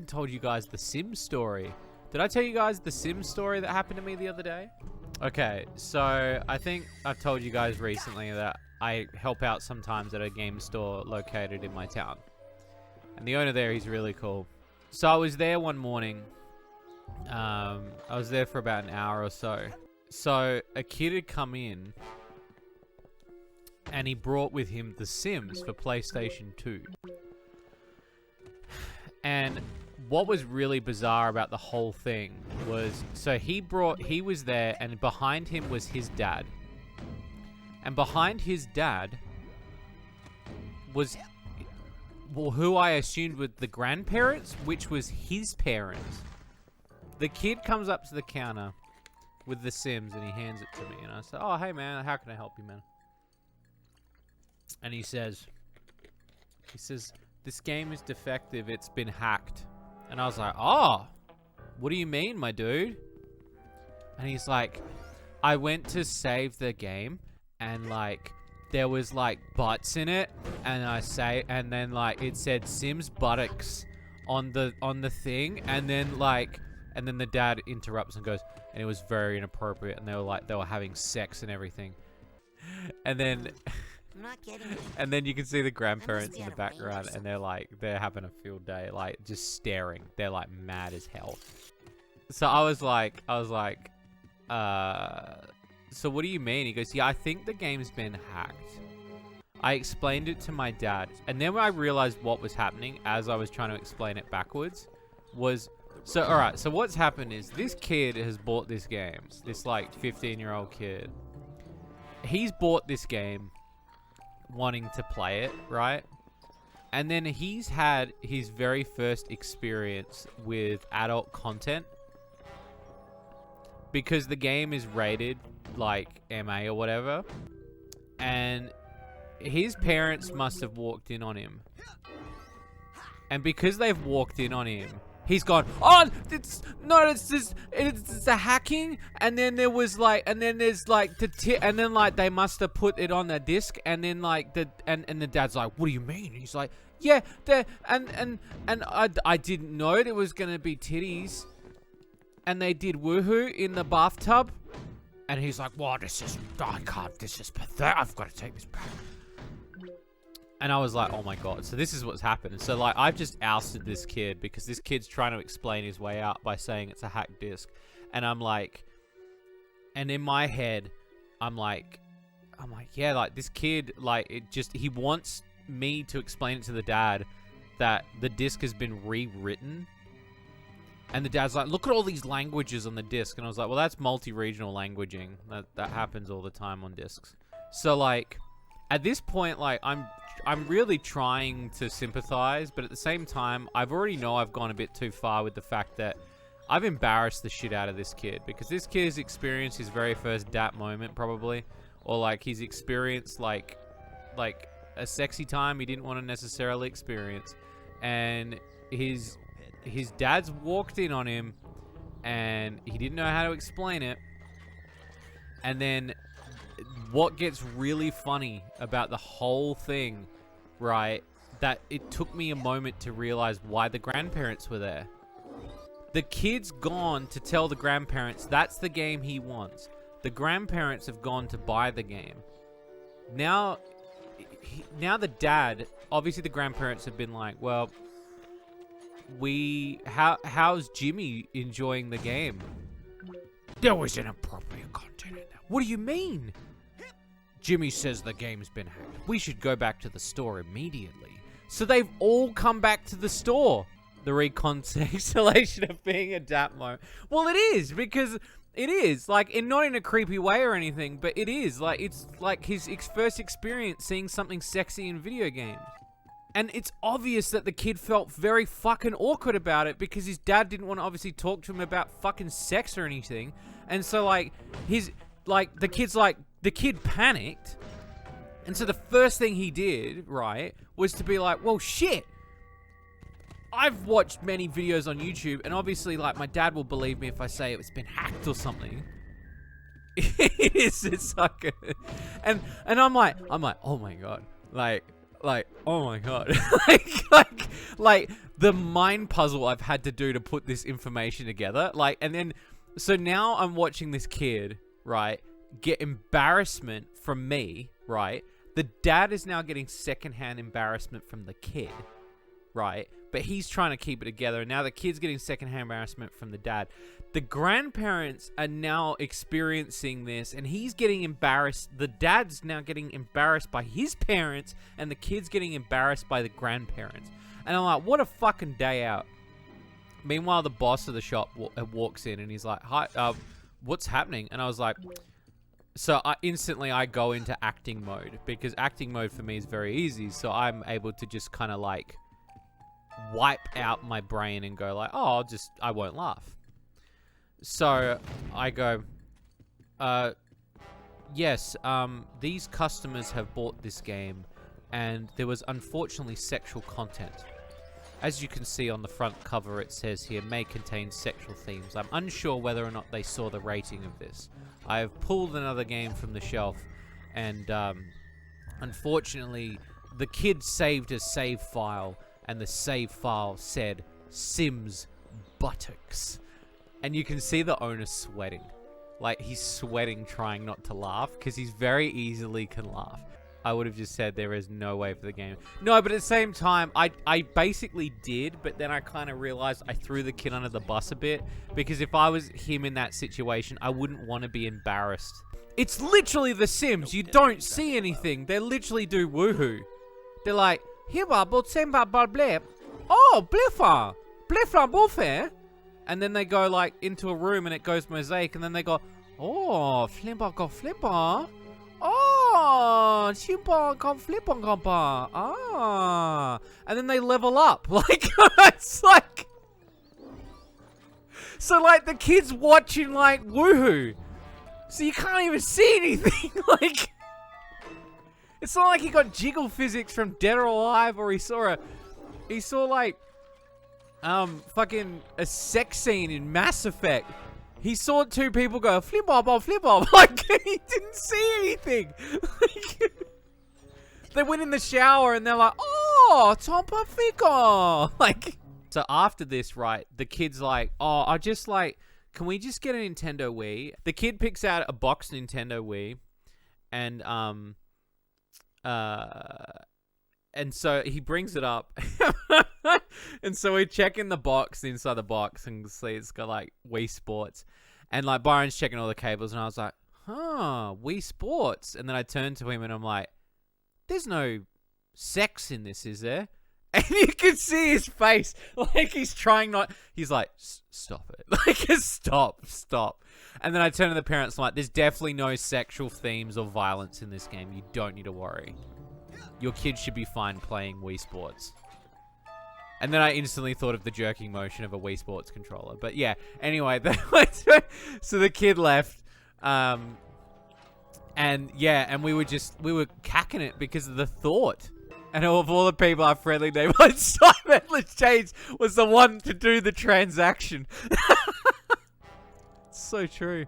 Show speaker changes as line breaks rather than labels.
haven't told you guys the Sims story. Did I tell you guys the Sims story that happened to me the other day? Okay, so I think I've told you guys recently that I help out sometimes at a game store located in my town. And the owner there, he's really cool. So I was there one morning. I was there for about an hour or so. So a kid had come in and he brought with him The Sims for PlayStation 2. And what was really bizarre about the whole thing was, so he was there and behind him was his dad. And behind his dad was, well, who I assumed were the grandparents, which was his parents. The kid comes up to the counter with The Sims and he hands it to me. And I said, oh, hey, man, how can I help you, man? And he says, this game is defective. It's been hacked. And I was like, oh, what do you mean, my dude? And he's like, I went to save the game and like there was like butts in it, and then like it said Sims Buttocks on the thing, and then the dad interrupts and goes, and it was very inappropriate, and they were having sex and everything. And then
I'm not getting it.
and then you can see the grandparents in the background, and they're having a field day, like just staring. They're like mad as hell. So I was like, so what do you mean? He goes, yeah, I think the game's been hacked. I explained it to my dad, and then when I realized what was happening as I was trying to explain it backwards was, so alright, so what's happened is this kid has bought this game, this like 15-year-old kid. He's bought this game wanting to play it, right? And then he's had his very first experience with adult content because the game is rated like MA or whatever, and his parents must have walked in on him, and because they've walked in on him, he's gone, oh, it's a hacking, and then there was like, and then there's like and then like they must have put it on the disc, and then like and the dad's like, what do you mean? And he's like, yeah, and I didn't know it was gonna be titties, and they did woohoo in the bathtub, and he's like, well, this is pathetic, I've got to take this back. And I was like, oh my god, so this is what's happened. So like, I've just ousted this kid because this kid's trying to explain his way out by saying it's a hacked disc. And I'm like, and in my head, I'm like, yeah, like this kid, like he wants me to explain it to the dad that the disc has been rewritten. And the dad's like, look at all these languages on the disc. And I was like, well, that's multi-regional languaging. That happens all the time on discs. So like, at this point, like, I'm really trying to sympathize, but at the same time, I've gone a bit too far with the fact that I've embarrassed the shit out of this kid, because this kid has experienced his very first DAT moment, probably, or like he's experienced like a sexy time he didn't want to necessarily experience, and his dad's walked in on him, and he didn't know how to explain it, and then what gets really funny about the whole thing, right, that it took me a moment to realize why the grandparents were there. The kid's gone to tell the grandparents that's the game he wants. The grandparents have gone to buy the game. Now the dad, obviously the grandparents have been like, well, how's Jimmy enjoying the game? There was inappropriate content in there. What do you mean? Jimmy says the game's been hacked. We should go back to the store immediately. So they've all come back to the store. The reconciliation of being a DAT moment. Well, it is, because it is. Like, not in a creepy way or anything, but it is. Like, it's like his first experience seeing something sexy in video games. And it's obvious that the kid felt very fucking awkward about it because his dad didn't want to obviously talk to him about fucking sex or anything. And so, like, the kid panicked. And so the first thing he did, right, was to be like, well, shit. I've watched many videos on YouTube, and obviously, like, my dad will believe me if I say it's been hacked or something. It's like, and I'm like, oh my god, like, Like, oh my god. like the mind puzzle I've had to do to put this information together. Like, and then, so now I'm watching this kid, right, get embarrassment from me, right? The dad is now getting secondhand embarrassment from the kid, right? But he's trying to keep it together. And now the kid's getting secondhand embarrassment from the dad. The grandparents are now experiencing this, and he's getting embarrassed. The dad's now getting embarrassed by his parents, and the kid's getting embarrassed by the grandparents. And I'm like, what a fucking day out. Meanwhile, the boss of the shop walks in, and he's like, hi, what's happening? And I was like, so instantly I go into acting mode, because acting mode for me is very easy. So I'm able to just kind of like wipe out my brain and go like, oh, I won't laugh. So I go, yes, these customers have bought this game, and there was unfortunately sexual content. As you can see on the front cover, it says here, may contain sexual themes. I'm unsure whether or not they saw the rating of this. I have pulled another game from the shelf, and unfortunately, the kid saved a save file, and the save file said, Sims Buttocks. And you can see the owner sweating. Like, he's sweating trying not to laugh, because he's very easily can laugh. I would have just said there is no way for the game. No, but at the same time, I basically did, but then I kind of realized I threw the kid under the bus a bit, because if I was him in that situation, I wouldn't want to be embarrassed. It's literally The Sims. You don't see anything. They literally do woohoo. They're like, here, blip. Oh, bliffa. Bliffa, buffer. And then they go like into a room and it goes mosaic, and then they go, oh, flimpa go flipper. Oh, chimpa go flipper gompa. Ah. And then they level up. Like, it's like, so like the kid's watching like woohoo. So you can't even see anything. Like, it's not like he got jiggle physics from Dead or Alive, or he saw like fucking a sex scene in Mass Effect. He saw two people go flip bop. Like, he didn't see anything. Like, they went in the shower and they're like, oh, Tompa Fico. Like, so after this, right, the kid's like, oh, can we just get a Nintendo Wii? The kid picks out a box Nintendo Wii, and so he brings it up. And so we check in the box, inside the box, and see it's got like Wii Sports. And like Byron's checking all the cables, and I was like, huh, Wii Sports. And then I turned to him and I'm like, there's no sex in this, is there? And you can see his face. Like, he's trying not, he's like, stop it. Like, stop. And then I turn to the parents and I'm like, there's definitely no sexual themes or violence in this game. You don't need to worry. Your kid should be fine playing Wii Sports. And then I instantly thought of the jerking motion of a Wii Sports controller. But yeah, anyway, so the kid left. And we were cacking it because of the thought. And of all the people, our friendly neighborhood Simon James was the one to do the transaction. It's so true.